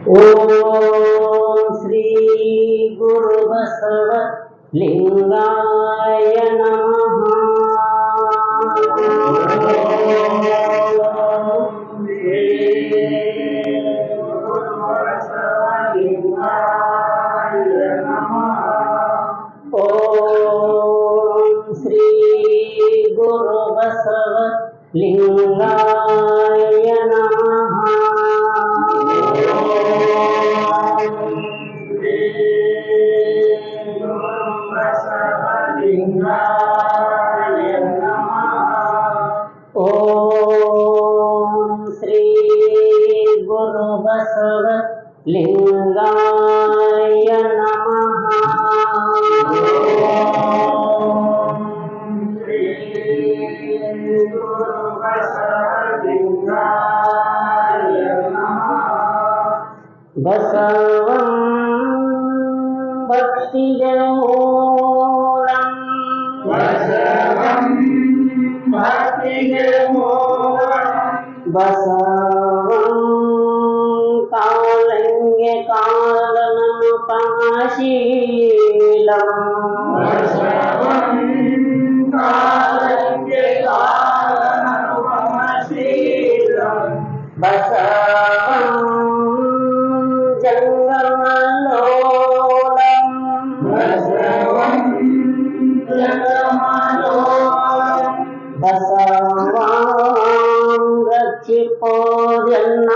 ಓಂ ಶ್ರೀ ಗುರು ಬಸವ ಲಿಂಗಾಯ ನಮಃ. ಓಂ ಶ್ರೀ ಗುರು ಬಸವ ಲಿಂಗಾಯ ನಮಃ. ಓಂ ಶ್ರೀ ಗುರು ಬಸವ ಲಿಂಗಾಯ ನಮಃ. ಓಂ ಶ್ರೀ ಗುರು ಬಸವ ಲಿಂಗಾಯ ನಮಃ. ಓಂ ಶ್ರೀ ಗುರು ಬಸವ ಲಿಂಗಾಯ ನಮಃ. ಬಸವಂ ಭಕ್ತಿಗೆ ಮೂಲಂ, ಬಸವಂ ಭಕ್ತಿಗೆ ಮೂಲಂ, ಬಸವಂ ಕಾಲಂಗೆ ಕಾಲನನುಪಮಶೀಲಂ, ಬಸವಂ ಕಾಲಂಗೆ ಕಾಲನನುಪಮಶೀಲಂ, ಬಸವಂ ಜಂಗಮಲೋಲಂ, ಬಸವಂ ಜಂಗಮಲೋಲಂ, ಬಸವಂ ರಕ್ಷಿಪೋರ್ಯನ್ನ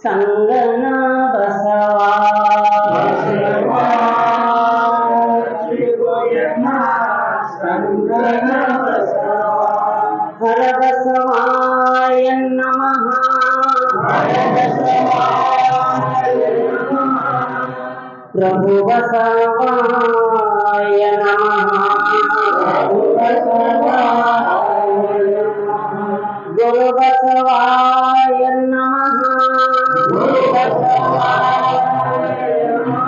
ಸಂಗನ ಬಸವ, ಬಸವಂ ರಕ್ಷಿಪೋರ್ಯನ್ನ ಸಂಗನ ಬಸವ. ಹರ ಬಸವಾಯ ನಮಃ. ಹರ ಬಸವಾಯ ನಮಃ. ಪ್ರಭು ಬಸವಾಯ ನಮಃ. ಪ್ರಭು ಬಸವಾಯ ನಮಃ. ಗುರು ಬಸವಾಯ ನಮಃ. ಗುರು ಬಸವಾಯ ನಮಃ.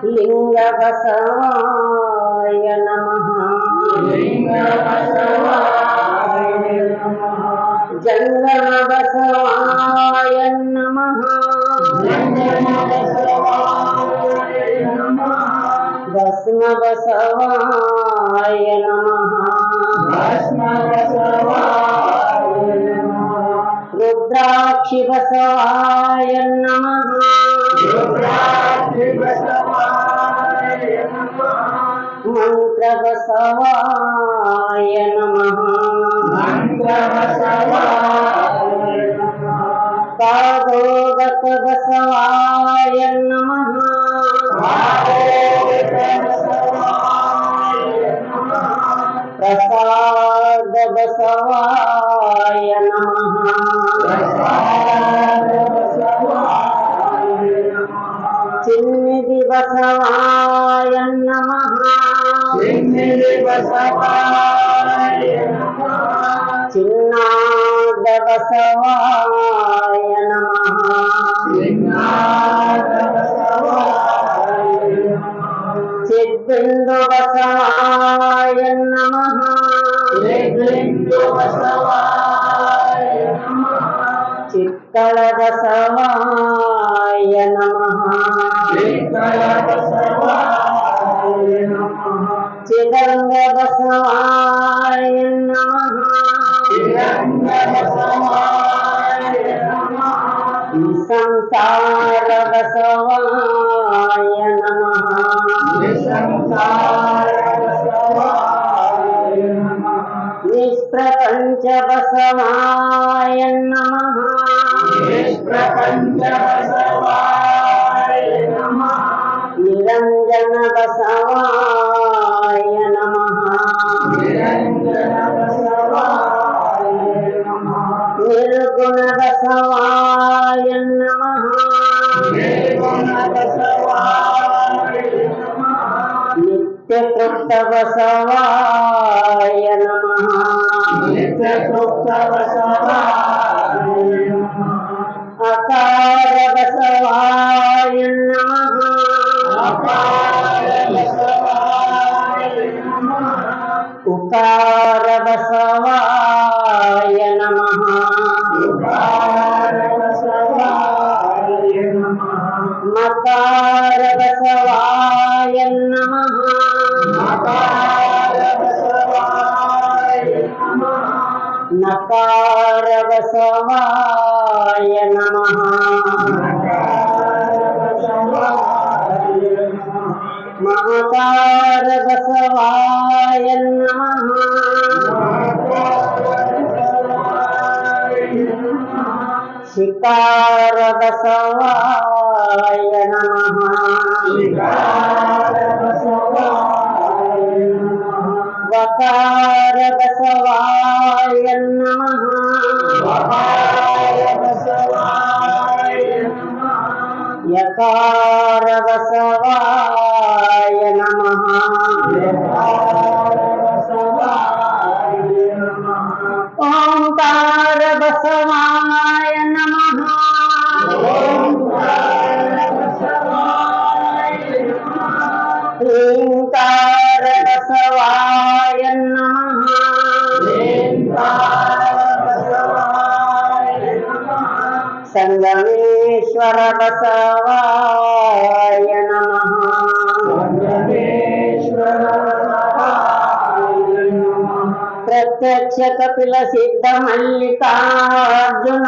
ಲಿಂಗ ಬಸವಾಯ ನಮಃ. ಲಿಂಗ ಬಸವಾಯ ನಮಃ. ಜಂಗಮ ಬಸವಾಯ ನಮಃ. ಜಂಗಮ ಬಸವಾಯ ನಮಃ. ಭಸ್ಮ ಬಸವಾಯ ನಮಃ. ಭಸ್ಮ ಬಸವಾಯ ನಮಃ. ರುದ್ರಾಕ್ಷಿ ಬಸವಾಯ ನಮಃ. ರುದ್ರಾಕ್ಷಿ ಬಸವಾಯ ನಮಃ. ಮಂತ್ರ ಬಸವಾಯ ನಮಃ. ಮಂತ್ರ ಬಸವಾಯ ನಮಃ. ಪಾದೋದಕ ಬಸವಾಯ ನಮಃ. ಪಾದೋದಕ ಬಸವಾಯ ನಮಃ. ಪ್ರಸಾದ ಬಸವಾಯ ನಮಃ. ಪ್ರಸಾದ ಬಸವಾಯ ನಮಃ. ಚಿನ್ನಿಧಿ ಬಸವಾಯ ನಮಃ. ಚಿನ್ನಿಧಿ ಬಸವಾಯ ನಮಃ. ಚಿನ್ನಾದ ಬಸವಾಯ ನಮಃ. ಚಿನ್ನಾದ ಬಸವಾಯ ನಮಃ. ಚಿದ್ಬಿಂದು ಬಸವಾಯ ನಮಃ. ಚಿದ್ಬಿಂದು ಬಸವಾಯ ನಮಃ. ಚಿಕ್ಕಳ ಬಸವಾಯ ನಮಃ. ಚಿಕ್ಕಳ ಬಸವಾಯ ನಮಃ. ಚಿದಂಗ ಬಸವಾಯ ನಮಃ. ಚಿದಂಗ ಬಸವಾಯ ನಮಃ. ಸಂಸಾರ ಬಸವಾಯ ನಮಃ. ಸಂಸಾರ ಬಸವಾಯ ನಮಃ. ನಿಷ್ಪ್ರಪಂಚ ಬಸವಾಯ ನಮಃ. ನಿಷ್ಪ್ರಪಂಚ ಬಸವಾಯ ನಮಃ. ನಿರಂಜನ ಬಸವಾಯ ನಮಃ. ನಿರಂಜನ ಬಸವಾಯ ನಮಃ. ನಿರ್ಗುಣ ಬಸವಾಯ ನಮಃ. ನಿರ್ಗುಣ ಬಸವಾಯ ನಮಃ. ನಿತ್ಯತೃಪ್ತ ಬಸವಾಯ ನಮಃ. ನಿತ್ಯತೃಪ್ತ ಬಸವಾಯ ನಮಃ. ಅಕಾರ ಬಸವಾಯ ನಮಃ. ಅಕಾರ ಬಸವಾಯ ನಮಃ. ಉಕಾರ ಬಸವಾಯ ನಮಃ. ಉಕಾರ ಬಸವಾಯ ನಮಃ. ಆಕಾರ ಬಸವಾಯ ನಮಃ ಆಕಾರ ಬಸವಾಯ ನಮಃ ನಕಾರ ಬಸವಾಯ ನಮಃ ಮಹಾಕಾರ ಬಸವಾಯ ನಮಃ ಶಿಕಾರ ಬಸವಾಯ ನಮಃ ವಕಾರ ಬಸವಾಯ ನಮಃ ಯಕಾರ ಬಸವಾಯ ನಮಃ ಓಂಕಾರ ಬಸವಾಯ ನಮಃ ಓಂಕಾರ ಬಸವಾಯ ನಮಃ ಸಂಗಮೇಶ್ವರ ಬಸವಾಯ ನಮಃ ಪ್ರತ್ಯಕ್ಷ ಕಪಿಲ ಸಿದ್ಧ ಮಲ್ಲಿಕಾರ್ಜುನ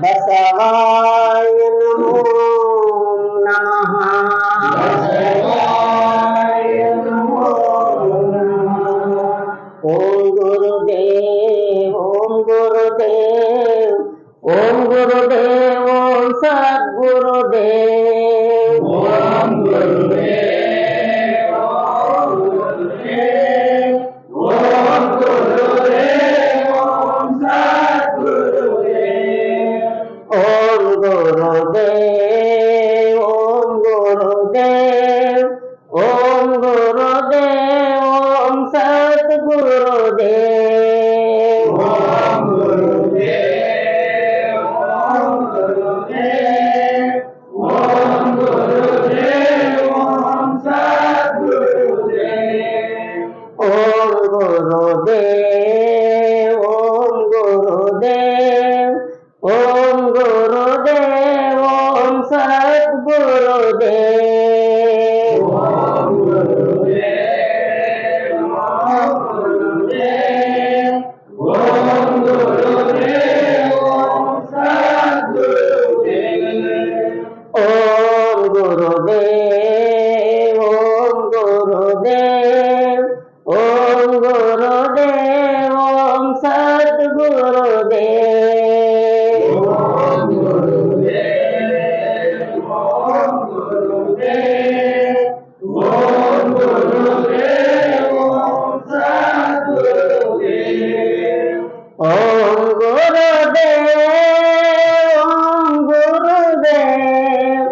ಬಸವಾಯ ನಮೋ ನಮಃ ಓಂ ಗುರುದೇವ್ ಓಂ ಗುರುದೇವ್ ಓಂ ಗುರುದೇವ್ ಓಂ ಸದ್ಗುರುದೇವ್ ಓಂ ಗುರುದೇವ್ ಓಂ ಗುರುದೇವ್ ಓಂ ಗುರುದೇವ್ ಓಂ ಸದ್ಗುರುದೇವ್ ಓಂ ಗುರುದೇವ್ ಓಂ ಗುರುದೇವ್ ಓಂ ಗುರುದೇವ್ ಓಂ ಸದ್ಗುರುದೇವ್ ಓಂ ಗುರುದೇವ್ ಓಂ ಗುರುದೇವ್ ಓಂ ಗುರುದೇವ್ ಓಂ ಸದ್ಗುರುದೇವ್ ಓಂ ಗುರುದೇವ್ ಓಂ ಗುರುದೇವ್ ಓಂ ಗುರುದೇವ್ ಓಂ ಸದ್ಗುರುದೇವ್ ಓಂ ಗುರುದೇವ್ ಓಂ ಗುರುದೇವ್ ಓಂ ಗುರುದೇವ್ ಓಂ ಸದ್ಗುರುದೇವ್ ಓಂ ಗುರುದೇವ್ ಓಂ ಗುರುದೇವ್ ಓಂ ಗುರುದೇವ್ ಓಂ ಸದ್ಗುರುದೇವ್ ಓಂ ಗುರುದೇವ್ ಓಂ ಗುರುದೇವ್ ಓಂ ಗುರುದೇವ್ ಓಂ ಸದ್ಗುರುದೇವ್ ಓಂ ಗುರುದೇವ್ ಓಂ ಗುರುದೇವ್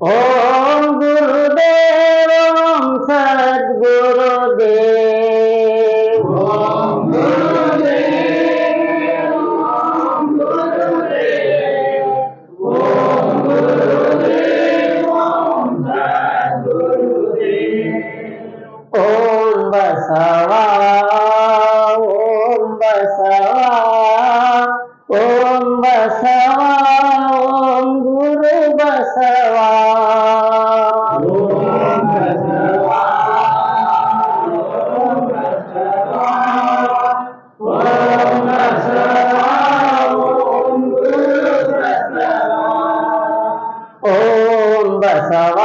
ಓಂ ಗುರುದೇವ್ ಓಂ ಸದ್ಗುರುದೇವ್ ಓಂ ಗುರುದೇವ್ ಓಂ ಗುರುದೇವ್ ಓಂ ಗುರುದೇವ್ ಓಂ ಸದ್ಗುರುದೇವ್ ಓಂ ಬಸವ ಓಂ ಬಸವ ಓಂ ಬಸವ ಓಂ ಗುರು ಬಸವ ಓಂ ಬಸವ ಓಂ ಬಸವ ಓಂ ಬಸವ ಓಂ ಗುರು ಬಸವ ಓಂ ಬಸವ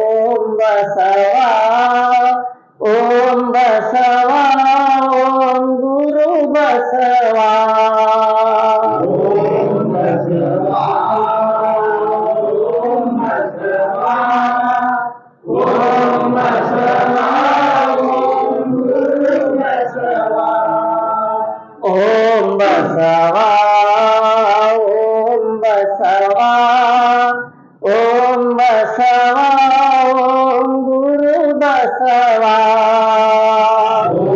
ಓಂ ಬಸವ ಓಂ ಬಸವ ಓಂ ಗುರು ಬಸವ ಓಂ ಬಸವ ಓಂ ಬಸವ ಓಂ ಬಸವ ಓಂ ಗುರು ಬಸವ ಓಂ ಬಸವ ಓಂ ಬಸವ ಓಂ ಬಸವ ಓಂ ಗುರು ಬಸವ ಓಂ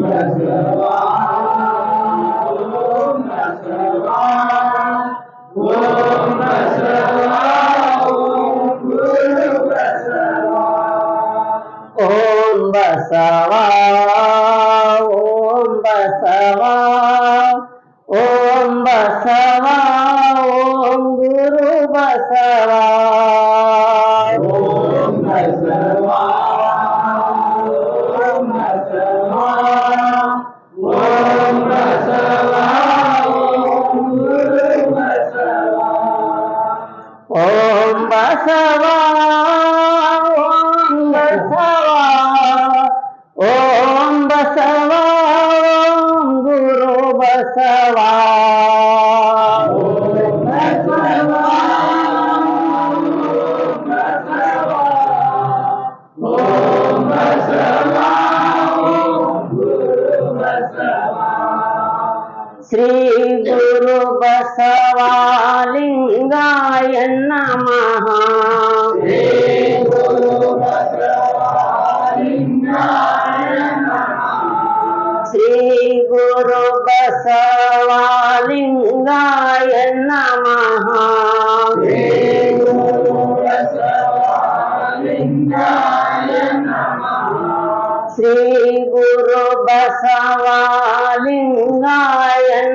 ಬಸವ ಓಂ ಬಸವ ಓಂ ಬಸವ ಓಂ ಗುರು ಬಸವ ಓಂ ಬಸವ ಓಂ ಬಸವ ಓಂ ಬಸವ ಓಂ ಗುರು ಬಸವ ಓಂ ಬಸವ ಓಂ ಬಸವ ಓಂ ಬಸವ ಓಂ ಗುರು ಬಸವ ಓಂ ಬಸವ ಓಂ ಬಸವ ಓಂ ಬಸವ ಓಂ ಗುರು ಬಸವ ಓಂ ಬಸವ ಓಂ ಬಸವ ಓಂ ಗುರು ಬಸವ ಶ್ರೀ ಗುರು ಬಸವಲಿಂಗಾಯ ನಮಃ ಶ್ರೀ ಗುರು ಬಸವಲಿಂಗಾಯ ನಮಃ ಶ್ರೀ ಗುರು ಬಸವಲಿಂಗಾಯ ನಮಃ ಶ್ರೀ ಗುರು ಬಸವಲಿಂಗಾಯ ನಮಃ ಶ್ರೀ ಗುರು ಬಸವಲಿಂಗಾಯ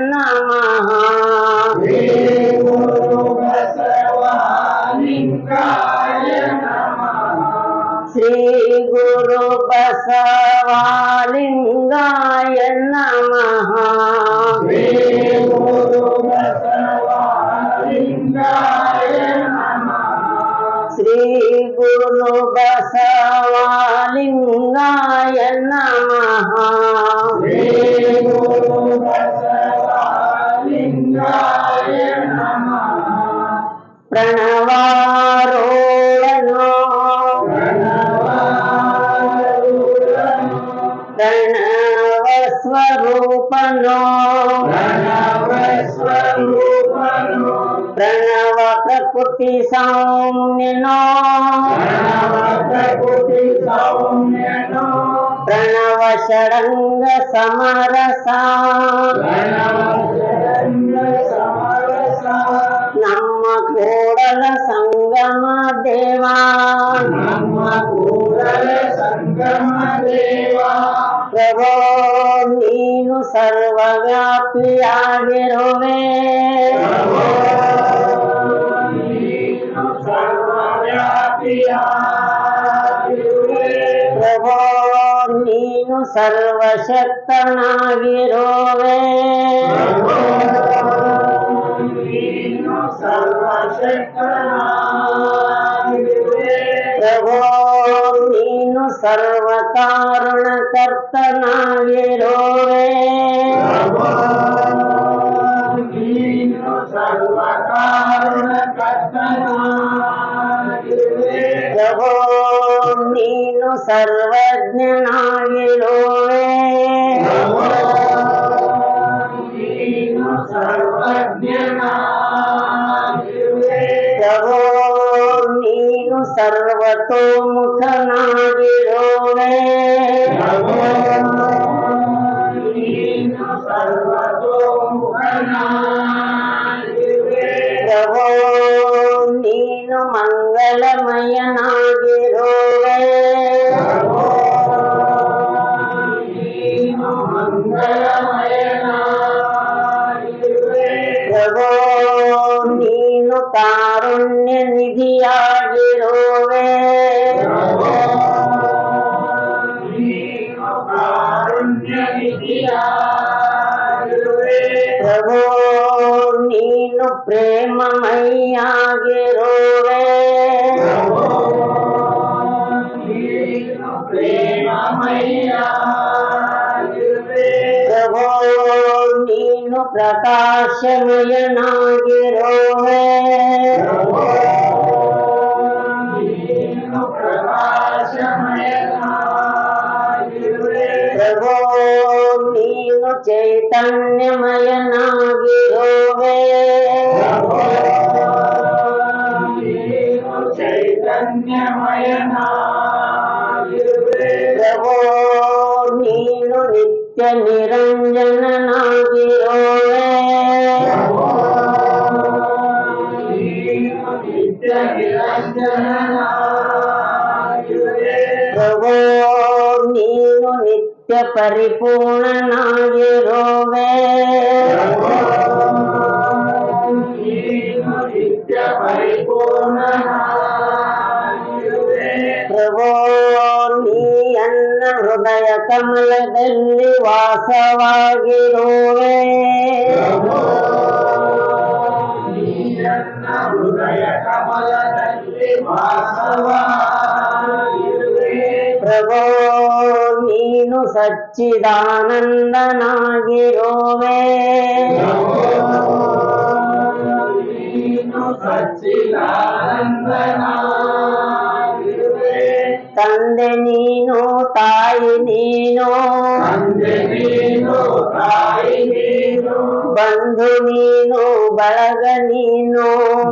ನಮಃ ಶ್ರೀ ಗುರು ಬಸವಲಿಂಗಾಯ ನಮಃ ಶ್ರೀ ಗುರು ಬಸವಲಿಂಗಾಯ ನಮಃ ಶ್ರೀ ಗುರು ಬಸವಲಿಂಗಾಯ ನಮಃ ಶ್ರೀ ಗುರು ಬಸವಲಿಂಗಾಯ ನಮಃ ಶ್ರೀ ಗುರು ಬಸವಲಿಂಗಾಯ ನಮಃ ಪ್ರಣವಾರೋಳನೋ ಪ್ರಣವಾರೂಢನು ಪ್ರಣವ ಸ್ವರೂಪನೋ ಪ್ರಣವ ಸ್ವರೂಪನು ಪ್ರಣವ ಪ್ರಕೃತಿ ಸೌಮ್ಯನೋ ಪ್ರಣವ ಪ್ರಕೃತಿ ಸೌಮ್ಯನು ಪ್ರಣವ ಷಡಂಗ ಸಮರಸ ಪ್ರಣವ ಶರಣ್ಯ ಸಮರಸ ನಮ್ಮ ಕೂಡಲ ಸಂಗಮ ದೇವ ನಮ್ಮ ಕೂಡಲ ಸಂಗಮ ದೇವ ಪ್ರಭೋ ನೀನು ಸರ್ವವ್ಯಾಪಿಯಾಗಿರುವೆ ಪ್ರಭೋ ನೀನು ಸರ್ವವ್ಯಾಪಿಯಾಗಿರುವೆ ಪ್ರಭೋ ನೀನು ಸರ್ವಶಕ್ತನಾಗಿರುವೆ ಪ್ರಭೋ ನೀನು ಸರ್ವಶಕ್ತನಾಗಿರುವೆ ಪ್ರಭೋ ನೀನು ಸರ್ವಕಾರಣಕರ್ತನಾಗಿರುವೆ ಪ್ರಭೋ ನೀನು ಸರ್ವಕಾರಣಕರ್ತನಾಗಿರುವೆ ಪ್ರಭೋ ನೀನು ಸರ್ವಜ್ಞನಾಗಿರುವೆ ಪ್ರಭೋ ನೀನು ಸರ್ವಜ್ಞನಾಗಿರುವೆ ಪ್ರಭೋ ನೀನು ಸರ್ವತೋಮುಖನಾಗಿರುವೆ ಪ್ರಭೋ ನೀನು ಸರ್ವತೋಮುಖನಾಗಿರುವೆ ಪ್ರಭೋ ನೀನು ಮಂಗಲಮಯನಾಗಿರುವೆ ಪ್ರಭೋ ನೀನು ಮಂಗಳಮಯನಾಗಿರುವೆ ಪ್ರಭೋ ನೀನು ಕಾರುಣ್ಯ ನಿಧಿಯಾಗಿರುವೆ ಪ್ರಭೋ ನೀನು ಕಾರುಣ್ಯ ನಿಧಿಯಾಗಿರುವೆ ಪ್ರಭೋ ನೀನು ಪ್ರೇಮಮಯಿಯಾಗಿರುವೆ ಪ್ರಭೋ ನೀನು ಪ್ರೇಮಮಯಿಯಾಗಿರುವೆ ಪ್ರಭೋ ನೀನು ಪ್ರಕಾಶಮಯನಾಗಿರುವೆ ಪ್ರಭೋ ನೀನು ಪ್ರಕಾಶಮಯನಾಗಿರುವೆ ಪ್ರಭೋ ನೀನು ಚೈತನ್ಯಮಯನಾಗಿರುವೆ ಪ್ರಭೋ ನೀನು ಚೈತನ್ಯಮಯನಾಗಿರುವೆ ಪ್ರಭೋ ನೀನು ನಿತ್ಯ ನಿರಂಜನನಾಗಿರುವೆ ಪ್ರಭೋ ನೀನು ನಿತ್ಯ ನಿರಂಜನನಾಗಿರುವೆ ಪ್ರಭೋ ನೀನು ನಿತ್ಯ ಪರಿಪೂರ್ಣನಾಗಿರುವೆ ಪ್ರಭೋ ಹೃದಯದಲ್ಲಿ ವಾಸವಾಗಿರುವೆ. ಹೃದಯ ಕಮಲದಲ್ಲಿ ವಾಸವಾಗಿರುವೆ. ಪ್ರಭೋ ನೀನು ಸಚ್ಚಿದಾನಂದನಾಗಿರುವೆ. ನೀನು ಸಚ್ಚಿದಾನಂದನಾಗಿರುವೆ. ತಂದೆ ನೀನು ತಾಯಿ ನೀನು, ತಂದೆ ನೀನು ತಾಯಿ ನೀನು, ಬಂಧು ನೀನು ಬಳಗ ನೀನು,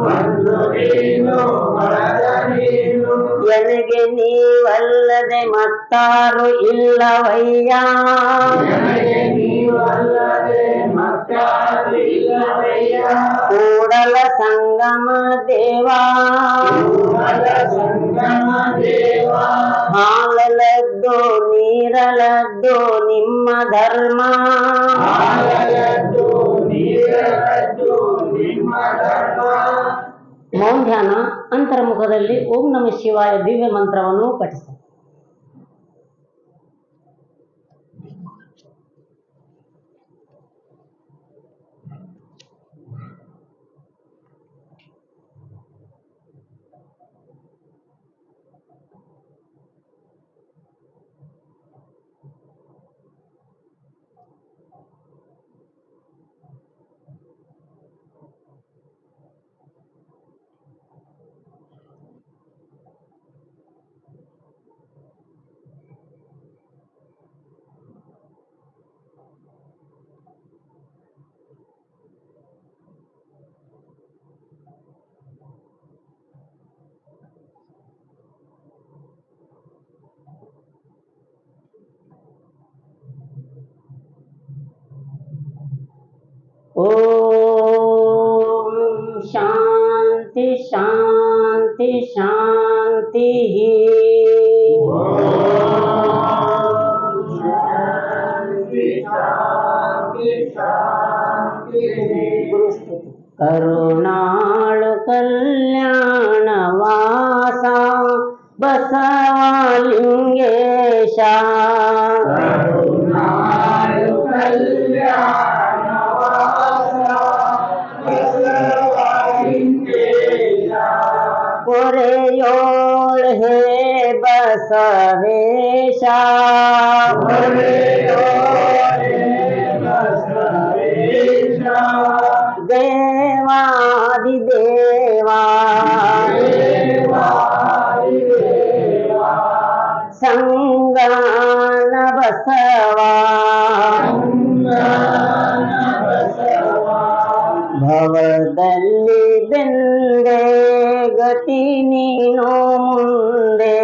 ಬಂಧು ನೀನು ಬಳಗ ನೀನು, ನನಗೆ ನೀವಲ್ಲದೆ ಮತ್ತಾರು ಇಲ್ಲವಯ್ಯ. ನನಗೆ ನೀವಲ್ಲದೆ ಮತ್ತಾರು ಇಲ್ಲವಯ್ಯ. ಕೂಡಲ ಸಂಗಮ ದೇವಾ, ಕೂಡಲ ಸಂಗಮ ದೇವಾ, ಹಾಲಲದ್ದು ನೀರಲದ್ದು ನಿಮ್ಮ ಧರ್ಮ. ಹಾಲಲದ್ದು ನೀರಲದ್ದು ನಿಮ್ಮ ಧರ್ಮ. ಮೌನ ಧ್ಯಾನ ಅಂತರ್ಮುಖದಲ್ಲಿ ಓಂ ನಮಃ ಶಿವಾಯ ದಿವ್ಯ ಮಂತ್ರವನ್ನು ಪಠಿಸಿ. ಓಂ ಶಾಂತಿ ಶಾಂತಿ ಶಾಂತಿ. ಕರುಣಾಳು ಕಲ್ಯಾಣ ವಾಸ ಬಸವಲಿಂಗೇಶ. ಕರುಣಾಳು ಕಲ್ಯಾಣ ವಾಸ ಬಸವಲಿಂಗೇಶ. ಕೊರೆಯೋಳ್ ಹೇ ಬಸವೇಶ. ದೇವಾದಿದೇವಾ ಸಂಗಾನ ಬಸವ. ಭವದಲ್ಲಿ ಬೆಂದೆ ಗತಿ ನೀನು ಮುಂದೆ.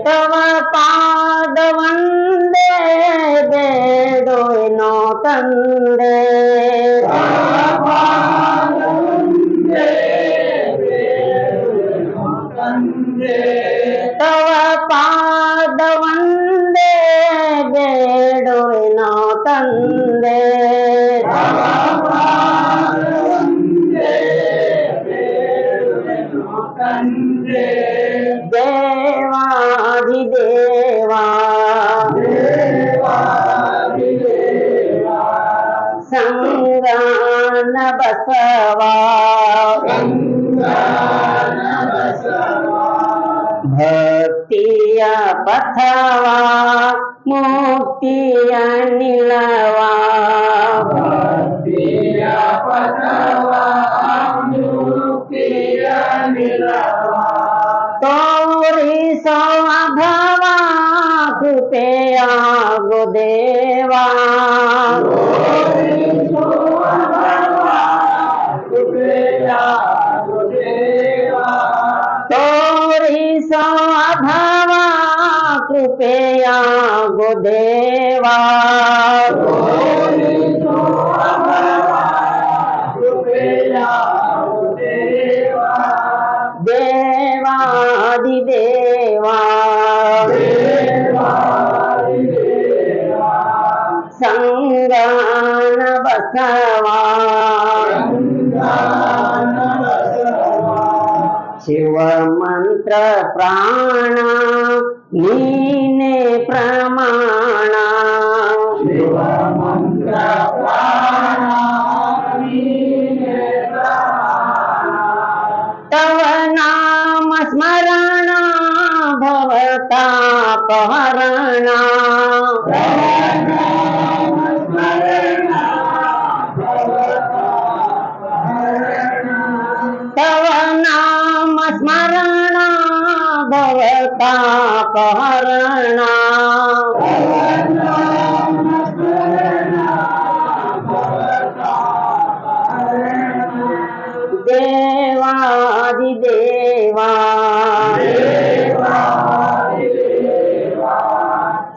ತವ ಪಾದವಂದೇ ಬೇಡೋಯ್ನೋ ತಂದೆ. ತವ ಪಾದವಂದೇ ಬೇಡೋಯ್ನೋ ತಂದೆ. ದೇವಾದಿದೇವಾ ಸಂಗಾನ ಬಸವ. ಭಕ್ತಿಯ ಪಥವ ಮುಕ್ತಿಯ ನಿಲವ. ತೋರಿಸೋ ಭವ ಕೃಪೆಯಾಗು ದೇವಾ. ತೋರಿಸೋ ಭವ ಕೃಪೆಯಾಗು ದೇವಾ. ದೇವಾದಿದೇವಾ ಸಂಗಾನ ಬಸವ. ಮಂತ್ರ ಪ್ರಾಣ ನೀನೇ ಪ್ರಮಾಣ ಶಿವ ಮಂತ್ರ ಪ್ರಾಣ ನೀನೇ ಪ್ರಾಣ ತವ ನಾಮ ಸ್ಮರಣ ಭವತಾಪಹರಣ ತವ ನಾಮ ಸ್ಮರಣ ಭವತಾಪಹರಣ ದೇವಾದಿದೇವಾ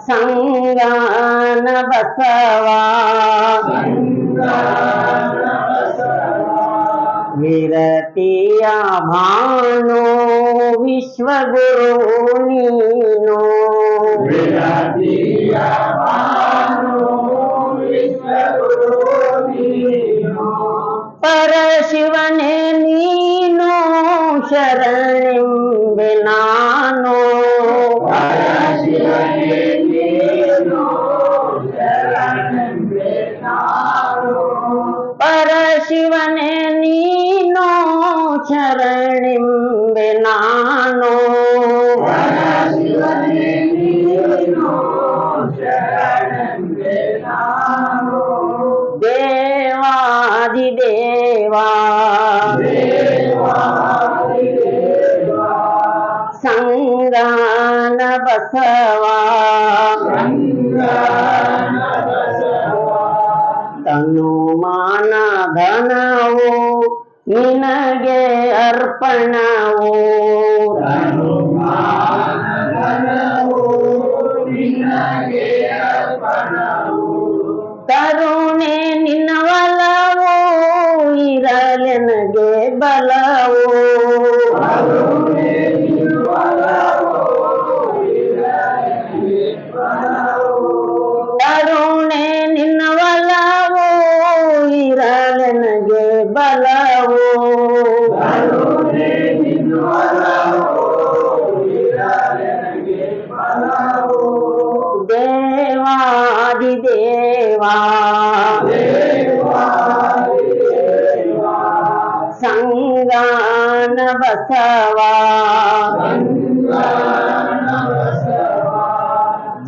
ಸಂಗಾನ ಬಸವಾ ವಿರತಿಯ ಭಾನು ವಿಶ್ವಗುರು ನೀನು ಪರಶಿವನೇ ನೀನು ಶರಣೆಂಬೆ ನಾನು ಪರಶಿವನೇ ನೀನು ಶರಣೆಂಬೆ ನಾನು ದೇವಾದಿದೇವಾ ಸಂಗಾನ ಬಸವಾ ತನು ಮಾನ ಧನವು ನಿನಗೆ ಅರ್ಪಣವು ಕರುಣೆ ನಿನ್ನ ಒಲವು ಇರಲೆನಗೆ ಬಲವು ಕರುಣೆ ನಿನ್ನ ಒಲವು ಇರಲೆನಗೆ ಬಲವು ದೇವಾದಿದೇವಾ ಸಂಗಾನ ಬಸವಾ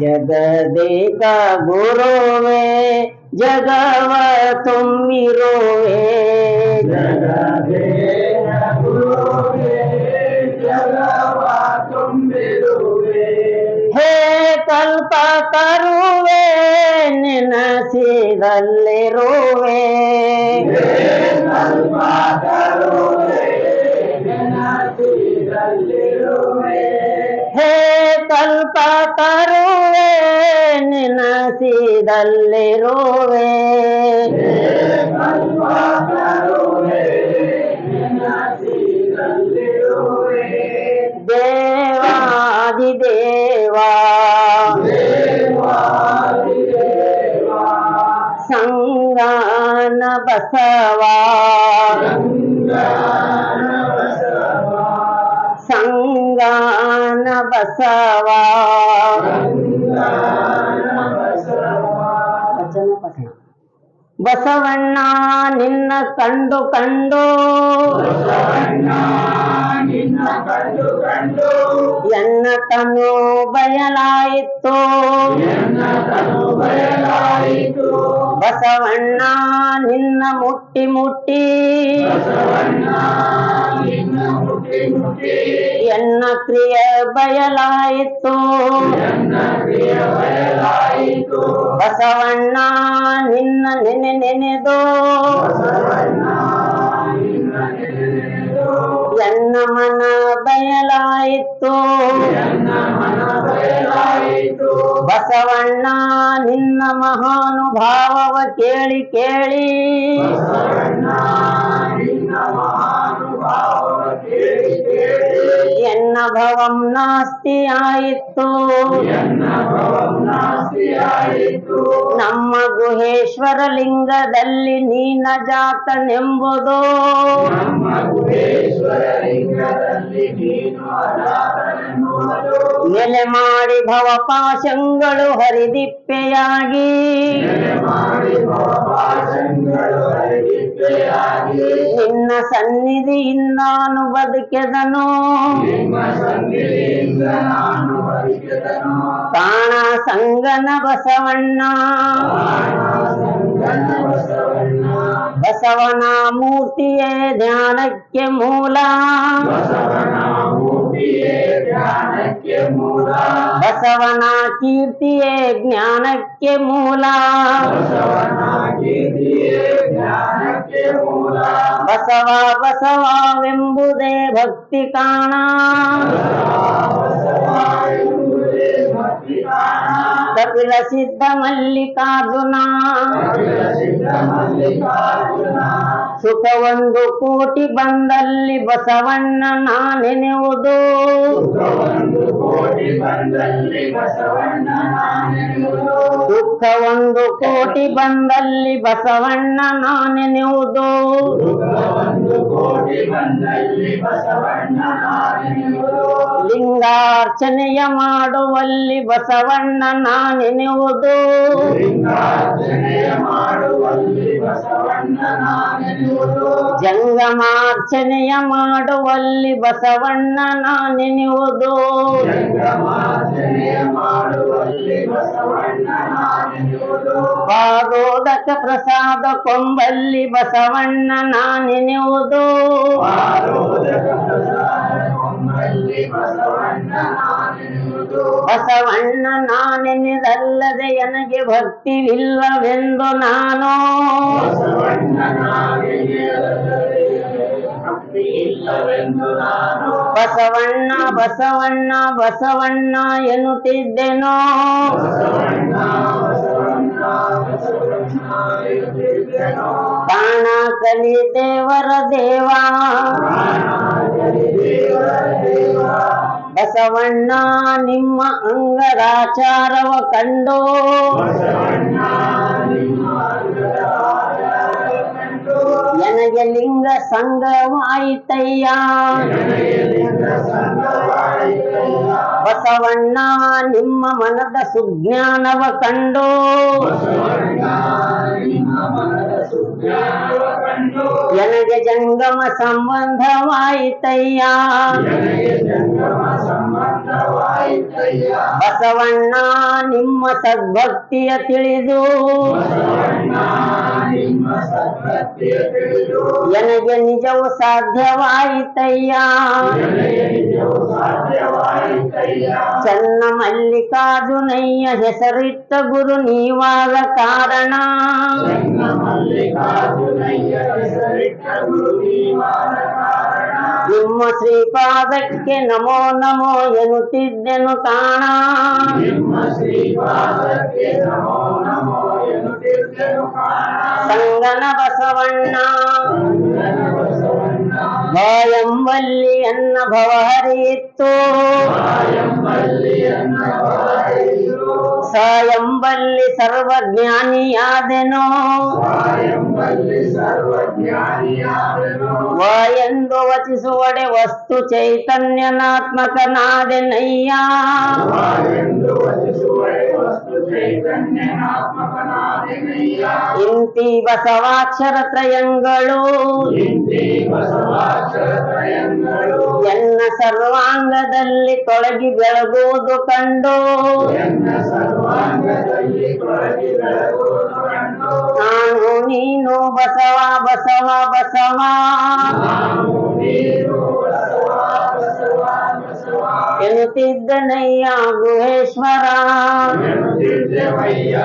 ಜಗದೇಕ ಗುರುವೇ ಜಗವ ತುಂಬಿರುವೆ ಹೇ ಕಲ್ಪ ತರುವೆ ನೆನಸಿದಲ್ಲಿರುವೆ ಹೇ ಕಲ್ಪ ತರುವೆ ನೆನಸಿದಲ್ಲಿರುವೆ ದೇವಾದಿದೇವಾ ಸಂಗಾನ ಬಸವಾ ಸಂಗಾನ ಬಸವಾ ವಚನ ಪಠಣ ಬಸವಣ್ಣ ನಿನ್ನ ಕಂಡು ಕಂಡು ಎನ್ನ ತನು ಬಯಲಾಯಿತು ಬಸವಣ್ಣ ನಿನ್ನ ಮುಟ್ಟಿ ಮುಟ್ಟಿ ಎನ್ನ ಕ್ರಿಯ ಬಯಲಾಯಿತು ಬಸವಣ್ಣ ನಿನ್ನ ನೆನೆ ನೆನೆದು ಎನ್ನ ಮನ ಬಯಲಾಯಿತು ಬಸವಣ್ಣ ನಿನ್ನ ಮಹಾನುಭಾವವ ಕೇಳಿ ಕೇಳಿ ಕೇಳಿ ಕೇಳಿ ಎನ್ನ ಭವಂ ನಾಸ್ತಿ ಆಯಿತು ಎನ್ನ ಭವಂ ನಾಸ್ತಿ ಆಯಿತು ನಮ್ಮ ಗುಹೇಶ್ವರ ಲಿಂಗದಲ್ಲಿ ನೀನ ಜಾತನೆಂಬುದು ನಮ್ಮ ಗುಹೇಶ್ವರ ಲಿಂಗದಲ್ಲಿ ನೀನು ಅಜಾತನೆನ್ನುವುದು ನೆಲೆ ಮಾಡಿ ಭವಪಾಶಗಳು ಹರಿದಿಪ್ಪೆಯಾಗಿ ನೆಲೆ ಮಾಡಿ ಭವಪಾಶಗಳು ಹರಿದಿಪ್ಪೆಯಾಗಿ ನಿನ್ನ ಸನ್ನಿಧಿಯಿಂದಾನು ಬದುಕೆದನು ನಿಮ್ಮ ಸನ್ನಿಧಿಯಿಂದ ನಾನು ಬದುಕಿದನು ಕಾಣ ಸಂಗನ ಬಸವಣ್ಣ ಸಂಗನ ಬಸವಣ್ಣ ಬಸವನ ಮೂರ್ತಿಯೇ ಧ್ಯಾನಕ್ಕೆ ಮೂಲ ಬಸವನ ಮೂರ್ತಿಯೇ ಜ್ಞಾನಕ್ಕೆ ಮೂಲ ಬಸವನ ಕೀರ್ತಿಯೇ ಜ್ಞಾನಕ್ಕೆ ಮೂಲ ಬಸವನ ಕೀರ್ತಿಯೇ ಜ್ಞಾನಕ್ಕೆ ಮೂಲ ಬಸವ ಬಸವವೆಂಬುದೇ ಭಕ್ತಿ ಕಾಣ ಬಸವ ಎಂಬುದೇ ಭಕ್ತಿ ಕಾಣ ಕಪಿಲ ಸಿದ್ಧ ಮಲ್ಲಿಕಾರ್ಜುನ ಕಪಿಲ ಸಿದ್ಧ ಮಲ್ಲಿಕಾರ್ಜುನ ಸುಖ ಒಂದು ಕೋಟಿ ಬಂದಲ್ಲಿ ಬಸವಣ್ಣ ನಾನೆನೆಯುವುದು ಒಂದು ಕೋಟಿ ಬಂದಲ್ಲಿ ಬಸವಣ್ಣ ನಾನೆನ್ನುವುದು ದುಃಖ ಒಂದು ಕೋಟಿ ಬಂದಲ್ಲಿ ಬಸವಣ್ಣ ನಾನೆನೆಯುವುದು ಒಂದು ಕೋಟಿ ಬಂದಲ್ಲಿ ಬಸವಣ್ಣ ನಾನೆನ್ನುವುದು ಲಿಂಗಾರ್ಚನೆಯ ಮಾಡುವಲ್ಲಿ ಬಸವಣ್ಣ ನಾನೆನೆಯುವುದು ಲಿಂಗಾರ್ಚನೆಯ ಮಾಡುವಲ್ಲಿ ಬಸವಣ್ಣ ನಾನೆನ್ನುವುದು ಜಂಗಮಾರ್ಚನೆಯ ಮಾಡುವಲ್ಲಿ ಬಸವಣ್ಣ ನಾನೆನೆಯುವುದು ಜಂಗಮಾರ್ಚನೆಯ ಮಾಡುವಲ್ಲಿ ಬಸವಣ್ಣ ನಾನೆನ್ನುವುದು ಪಾದೋದಕ ಪ್ರಸಾದ ಕೊಂಬಲ್ಲಿ ಬಸವಣ್ಣ ನಾನೆನೆಯುವುದು ಪಾದೋದಕ ಪ್ರಸಾದ ಕೊಂಬಲ್ಲಿ ಬಸವಣ್ಣ ನಾನೆನ್ನುವುದು ಬಸವಣ್ಣ ನಾನೆನೆದಲ್ಲದೆ ನನಗೆ ಭಕ್ತಿವಿಲ್ಲವೆಂದು ನಾನು ಬಸವಣ್ಣ ನಾನೆನ್ನದಲ್ಲದೆ ಭಕ್ತಿ ಇಲ್ಲವೆಂದು ನಾನು ಬಸವಣ್ಣ ಬಸವಣ್ಣ ಬಸವಣ್ಣ ಎನ್ನುತ್ತಿದ್ದೆನೋ ಬಸವಣ್ಣ ಬಸವಣ್ಣ ಬಸವಣ್ಣ ಎನ್ನುತ್ತಿದ್ದೆನೋ ಕಾಣ ಕಲಿ ದೇವರ ದೇವ ಪ್ರಾಣಾಗಲಿ ದೇವರ ದೇವ ಬಸವಣ್ಣ ನಿಮ್ಮ ಅಂಗರಾಚಾರವ ಕಂಡು ಬಸವಣ್ಣ ನಿಮ್ಮ ಅಂಗರಾಚಾರ ಕಂಡು ನನಗೆ ಲಿಂಗ ಸಂಗವಾಯಿತಯ್ಯ ನನಗೆ ಲಿಂಗ ಸಂಗವಾಯಿತಯ್ಯ ಬಸವಣ್ಣ ನಿಮ್ಮ ಮನದ ಸುಜ್ಞಾನವ ಕಂಡು ಬಸವಣ್ಣ ನಿಮ್ಮ ಮನದ ಸುಜ್ಞಾನವ ಕಂಡು ನನಗೆ ಜಂಗಮ ಸಂಬಂಧವಾಯಿತಯ್ಯ ನನಗೆ ಜಂಗಮ ಸಂಬಂಧವಾಯಿತಯ್ಯ ಬಸವಣ್ಣ ನಿಮ್ಮ ಸದ್ಭಕ್ತಿಯ ತಿಳಿದು ಬಸವಣ್ಣ ನಿಮ್ಮ ಸದ್ಭಕ್ತಿಯ ತಿಳಿದು ನನಗೆ ನಿಜವು ಸಾಧ್ಯವಾಯಿತಯ್ಯ ನನಗೆ ನಿಜವು ಸಾಧ್ಯವಾಯಿತಯ್ಯ ಚನ್ನ ಮಲ್ಲಿಕಾರ್ಜುನಯ್ಯ ಹೆಸರಿಟ್ಟ ಗುರು ನೀವಾದ ಕಾರಣ ಚನ್ನ ಮಲ್ಲಿಕಾರ್ಜುನಯ್ಯ ಹೆಸರಿಟ್ಟ ಗುರು ನೀವಾದ ಕಾರಣ ನಿಮ್ಮ ಶ್ರೀಪಾದಕ್ಕೆ ನಮೋ ನಮೋ ಎನ್ನುತ್ತಿದ್ದೆನು ಕಾಣ ನಿಮ್ಮ ಶ್ರೀಪಾದಕ್ಕೆ ನಮೋ ನಮೋ ಎನ್ನುತ್ತಿದ್ದೆನು ಕಾಣ ಸಂಗನ ಬಸವಣ್ಣ ಸಂಗನ ಬಸವಣ್ಣ ಎಂಬಲ್ಲಿ ಎನ್ನ ಭವ ಹರಿಯಿತ್ತು ಎಂಬಲ್ಲಿಯನ್ನ ಬಾಯಿರು ಸ ಎಂಬಲ್ಲಿ ಸರ್ವಜ್ಞಾನಿಯಾದೆನೋ ಎಂಬಲ್ಲಿ ಸರ್ವಜ್ಞಾನಿಯಾದನು ವ ಎಂದು ವಚಿಸುವಡೆ ವಸ್ತು ಚೈತನ್ಯನಾತ್ಮಕನಾದೆನಯ್ಯ ಎಂದು ವಚಿಸುವಡೆ ವಸ್ತು ಚೈತನ್ಯನಾತ್ಮಕನಾದಿನಯ್ಯ ಇಂತಿ ಬಸವಾಕ್ಷರ ತ್ರಯಂಗಳು ಇಂತಿ ಬಸವಾಕ್ಷರ ತ್ರಯಂಗಳು ಎನ್ನ ಸರ್ವಾಂಗದಲ್ಲಿ ತೊಳಗಿ ಬೆಳಗುವುದು ಕಂಡು ಎನ್ನ ಸರ್ವಾಂಗದಲ್ಲಿ ತೊಡಗಿ ಬೆಳಗುವುದು ಕಂಡು ನಾನು ನೀನು ಬಸವ ಬಸವ ಬಸವ ನಾನು ನೀನು ಬಸವ ಬಸವ ಬಸವ ಎನ್ನುತ್ತಿದ್ದನಯ್ಯ ಗುಹೇಶ್ವರ ಎನ್ನುತ್ತಿದ್ದೆವಯ್ಯ